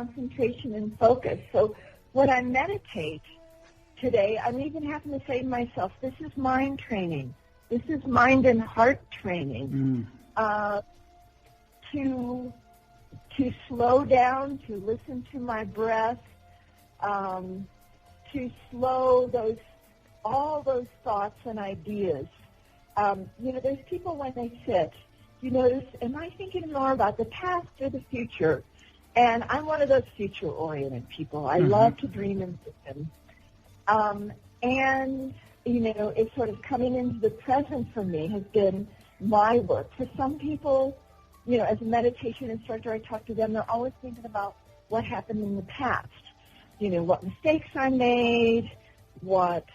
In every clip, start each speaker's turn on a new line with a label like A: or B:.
A: concentration and focus. So when I meditate today, I'm even having to say to myself, this is mind training. This is mind and heart training. To slow down, to listen to my breath, to slow all those thoughts and ideas. There's people when they sit, you notice, am I thinking more about the past or the future? And I'm one of those future-oriented people. I love to dream and vision. And, it's sort of coming into the present for me has been my work. For some people, as a meditation instructor, I talk to them, they're always thinking about what happened in the past. What mistakes I made, what,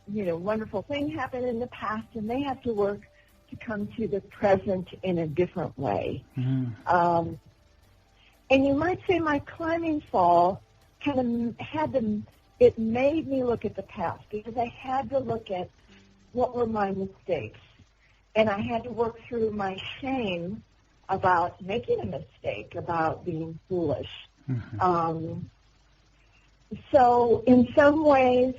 A: wonderful thing happened in the past, and they have to work to come to the present in a different way. And you might say my climbing fall kind of it made me look at the past because I had to look at what were my mistakes. And I had to work through my shame about making a mistake, about being foolish. So in some ways,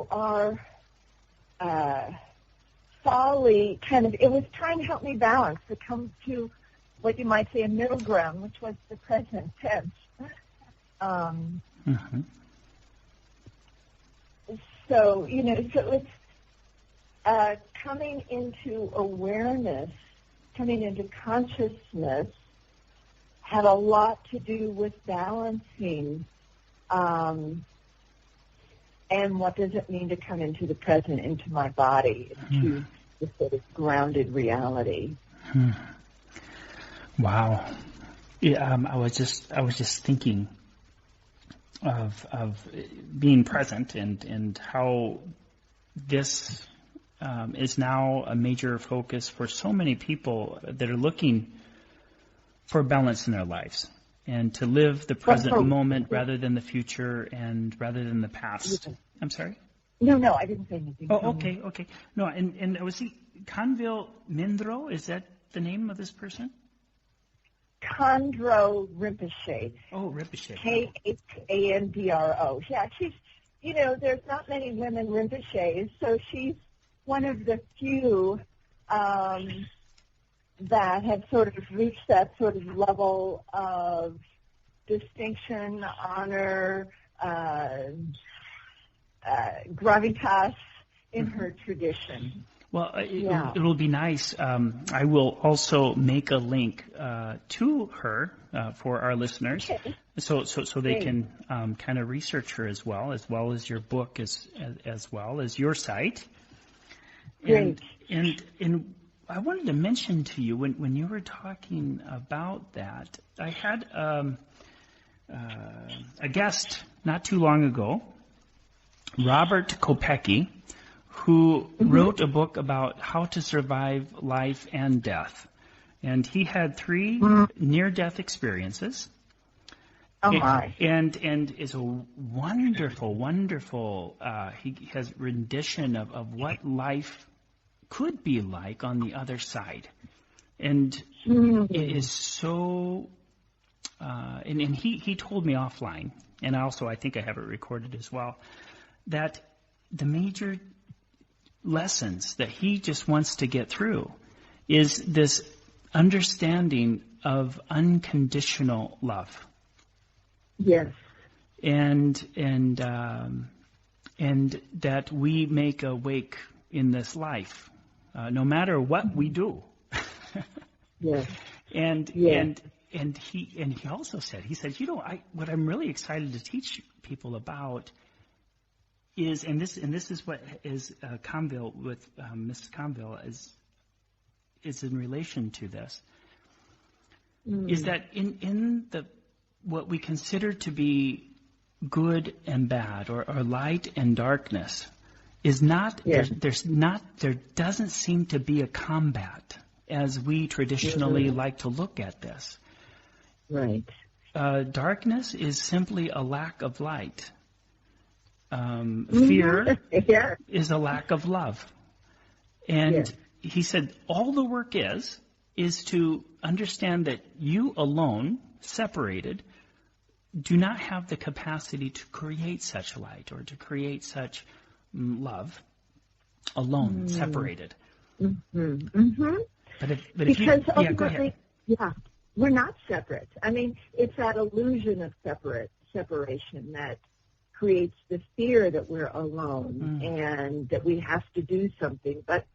A: our folly it was trying to help me balance, to come to what you might say a middle ground, which was the present tense. So it's coming into awareness, coming into consciousness, had a lot to do with balancing and what does it mean to come into the present, into my body, into the sort of grounded reality.
B: Wow. Yeah, I was just thinking of being present and how this is now a major focus for so many people that are looking for balance in their lives and to live the present moment rather than the future and rather than the past. I'm sorry?
A: No, I didn't say anything.
B: Oh, okay. No, and was he Kanvil Mindro? Is that the name of this person?
A: Khandro Rinpoche.
B: Oh, Rinpoche.
A: Khandro. Yeah, she's, there's not many women Rinpoches, so she's one of the few that have sort of reached that sort of level of distinction, honor, gravitas in her tradition.
B: Well, it'll be nice. I will also make a link to her for our listeners, so they can kind of research her as well as your book, as well as your site.
A: Great.
B: And I wanted to mention to you when you were talking about that, I had a guest not too long ago, Robert Kopecki, who wrote a book about how to survive life and death. And he had 3 near-death experiences.
A: Oh, my.
B: And is a wonderful, he has rendition of what life could be like on the other side. And it is so, and he told me offline, and also I think I have it recorded as well, that the major lessons that he just wants to get through is this understanding of unconditional love.
A: Yes.
B: And that we make a wake in this life, no matter what we do.
A: Yes.
B: And he also said, what I'm really excited to teach people about is, and this is what is Conville with Mrs. Conville is in relation to this, is that in the what we consider to be good and bad, or light and darkness, is not there doesn't seem to be a combat as we traditionally like to look at this.
A: Right.
B: Darkness is simply a lack of light. Fear is a lack of love. And he said all the work is to understand that you alone, separated, do not have the capacity to create such light or to create such love alone, separated.
A: Mm-hmm. Mm-hmm.
B: But
A: because
B: go
A: ultimately,
B: ahead.
A: We're not separate. I mean, it's that illusion of separation that creates the fear that we're alone and that we have to do something. But,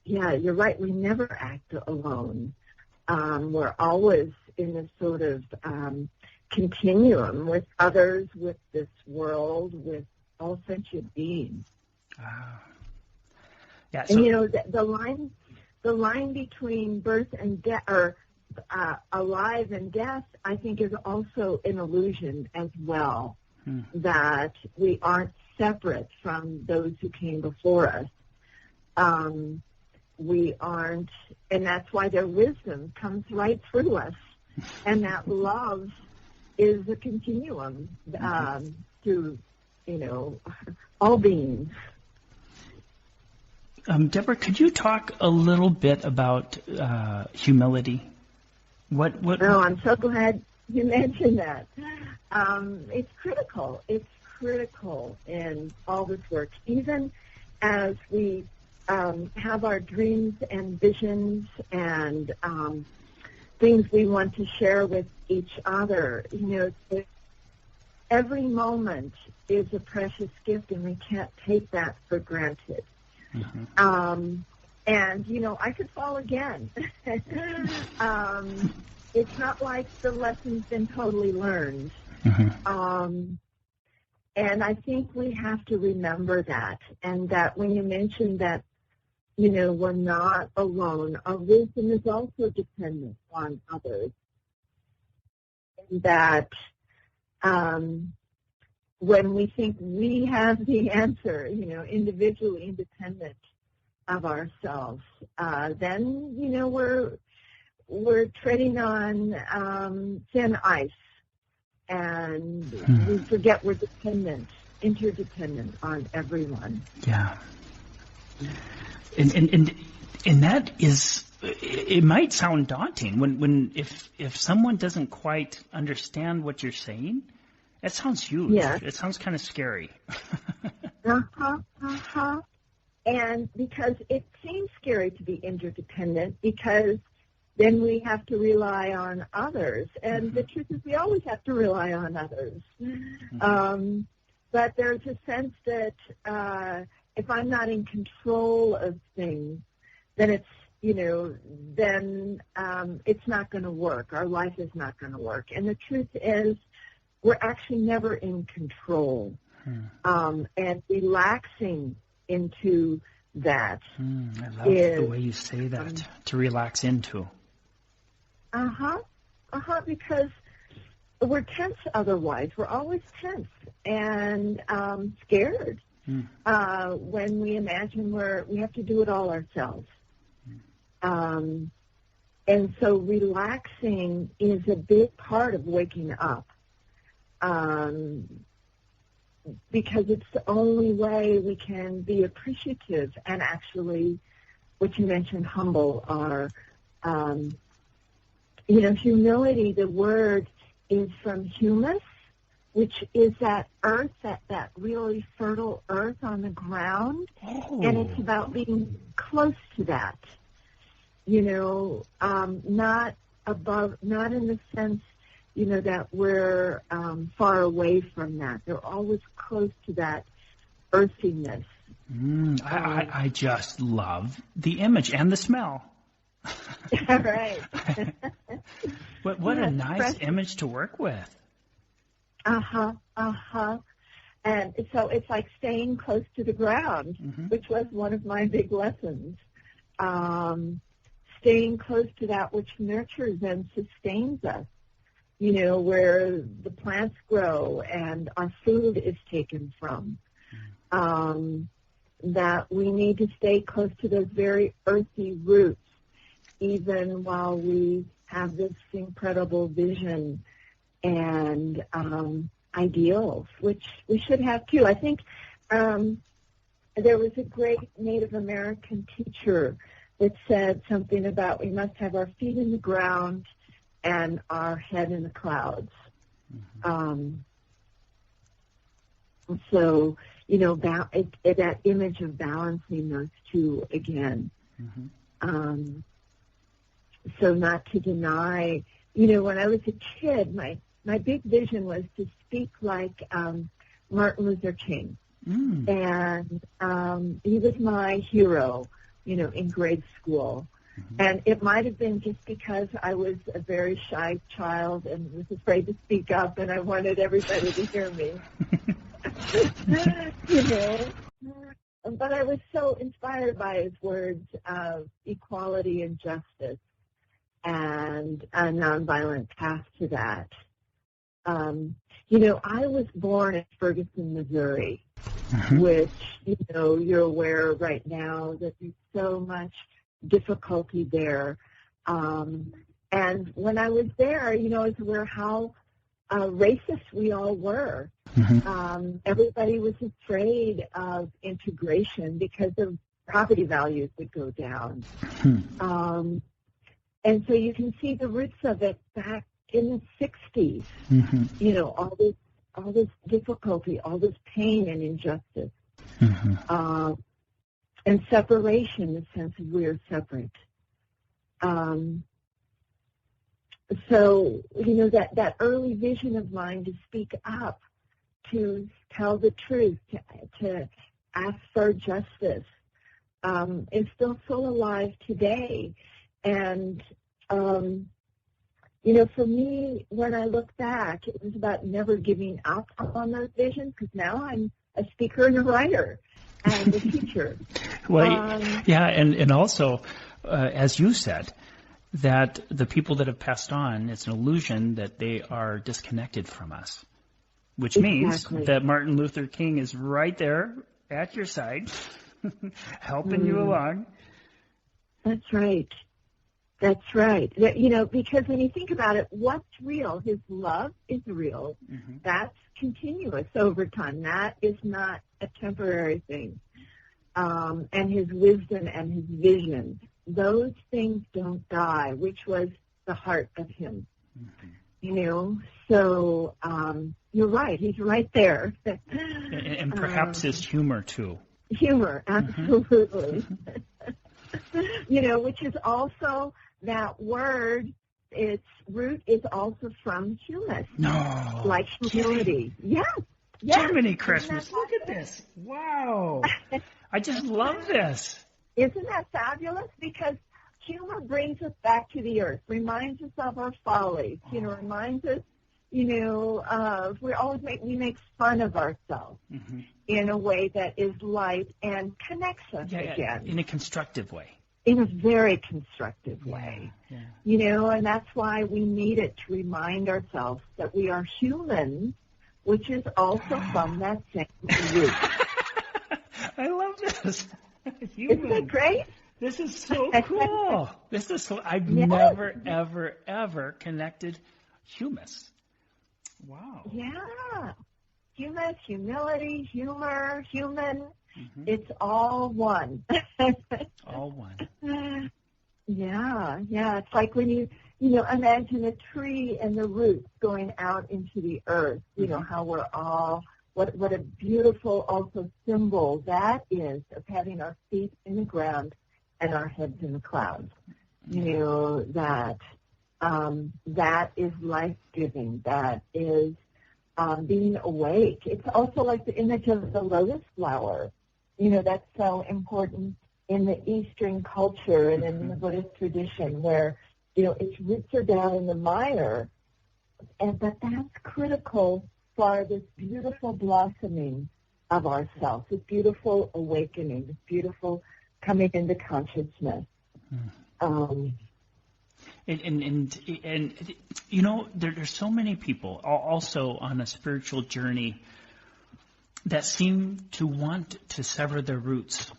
A: yeah, you're right. We never act alone. We're always in a sort of continuum with others, with this world, with all sentient beings.
B: Yeah, so,
A: and, you know, the line between birth and death, or alive and death, I think is also an illusion as well, that we aren't separate from those who came before us. We aren't, and that's why their wisdom comes right through us, and that love is a continuum through, you know, all beings.
B: Deborah, could you talk a little bit about humility? What?
A: Oh, I'm so glad you mentioned that. It's critical. It's critical in all this work, even as we have our dreams and visions and things we want to share with each other. You know, every moment is a precious gift, and we can't take that for granted. And, you know, I could fall again. It's not like the lesson's been totally learned. And I think we have to remember that, and that when you mentioned that, you know, we're not alone, our wisdom is also dependent on others. And that when we think we have the answer, you know, individually independent of ourselves, then, you know, we're treading on thin ice, and we forget we're interdependent on everyone.
B: Yeah. And that is, it might sound daunting when if someone doesn't quite understand what you're saying. It sounds huge.
A: Yeah.
B: It sounds kind of scary.
A: And because it seems scary to be interdependent, because then we have to rely on others. And the truth is we always have to rely on others. But there's a sense that if I'm not in control of things, then it's, you know, then it's not going to work. Our life is not going to work. And the truth is, we're actually never in control. And relaxing into that.
B: I love the way you say that, to relax into.
A: Because we're tense otherwise. We're always tense and scared when we imagine we have to do it all ourselves. And so relaxing is a big part of waking up. Because it's the only way we can be appreciative and actually, what you mentioned, humble, or, you know, humility, the word is from humus, which is that earth, that really fertile earth on the ground. And it's about being close to that, you know, not above, not in the sense, you know, that we're far away from that. They're always close to that earthiness.
B: I just love the image and the smell.
A: Right.
B: What a nice image to work with.
A: And so it's like staying close to the ground, which was one of my big lessons. Staying close to that which nurtures and sustains us. You know, where the plants grow and our food is taken from. That we need to stay close to those very earthy roots, even while we have this incredible vision and ideals, which we should have too. I think there was a great Native American teacher that said something about we must have our feet in the ground and our head in the clouds. So, that image of balancing those two again. So not to deny, when I was a kid, my big vision was to speak like Martin Luther King. And he was my hero, in grade school. And it might have been just because I was a very shy child and was afraid to speak up, and I wanted everybody to hear me. But I was so inspired by his words of equality and justice and a nonviolent path to that. I was born in Ferguson, Missouri, which, you're aware right now that there's so much difficulty there. And when I was there, I was aware how racist we all were. Everybody was afraid of integration because of property values would go down. And so you can see the roots of it back in the 60s, all this difficulty, all this pain and injustice, and separation, the sense of we are separate. So, that early vision of mine to speak up, to tell the truth, to ask for justice, is still so alive today. And, for me, when I look back, it was about never giving up on those visions, because now I'm a speaker and a writer and a teacher.
B: And also, as you said, that the people that have passed on, it's an illusion that they are disconnected from us, which means that Martin Luther King is right there at your side, helping you along.
A: That's right. That's right. Because when you think about it, what's real? His love is real. That's continuous over time. That is not a temporary thing. And his wisdom and his vision, those things don't die, which was the heart of him. So you're right. He's right there.
B: and perhaps his humor, too.
A: Humor, absolutely. Which is also that word, its root is also from humus.
B: No.
A: Like humility. Yes.
B: Jiminy Christmas. Look at this. Wow. I just love this.
A: Isn't that fabulous? Because humor brings us back to the earth, reminds us of our follies, reminds us, of we make fun of ourselves in a way that is light and connects us again.
B: In a constructive way.
A: In a very constructive way. And that's why we need it to remind ourselves that we are humans, which is also from that same root.
B: I love this.
A: Isn't that great?
B: This is so cool. I've never, ever, ever connected humus. Wow.
A: Yeah. Humus, humility, humor, human. It's all one.
B: All one.
A: Yeah. It's like when you imagine a tree and the roots going out into the earth, how we're all, what a beautiful also symbol that is of having our feet in the ground and our heads in the clouds. That is life-giving. That is being awake. It's also like the image of the lotus flower. That's so important in the Eastern culture and in the Buddhist tradition where, its roots are down in the mire, but that's critical for this beautiful blossoming of ourselves, this beautiful awakening, this beautiful coming into consciousness.
B: There's so many people also on a spiritual journey that seem to want to sever their roots.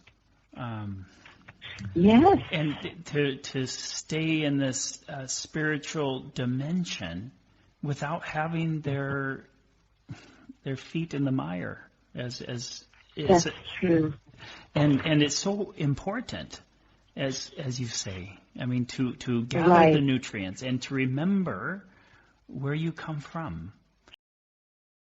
A: Yes.
B: And to stay in this spiritual dimension without having their feet in the mire. That's
A: true.
B: And it's so important, as you say. I mean, to gather the nutrients and to remember where you come from.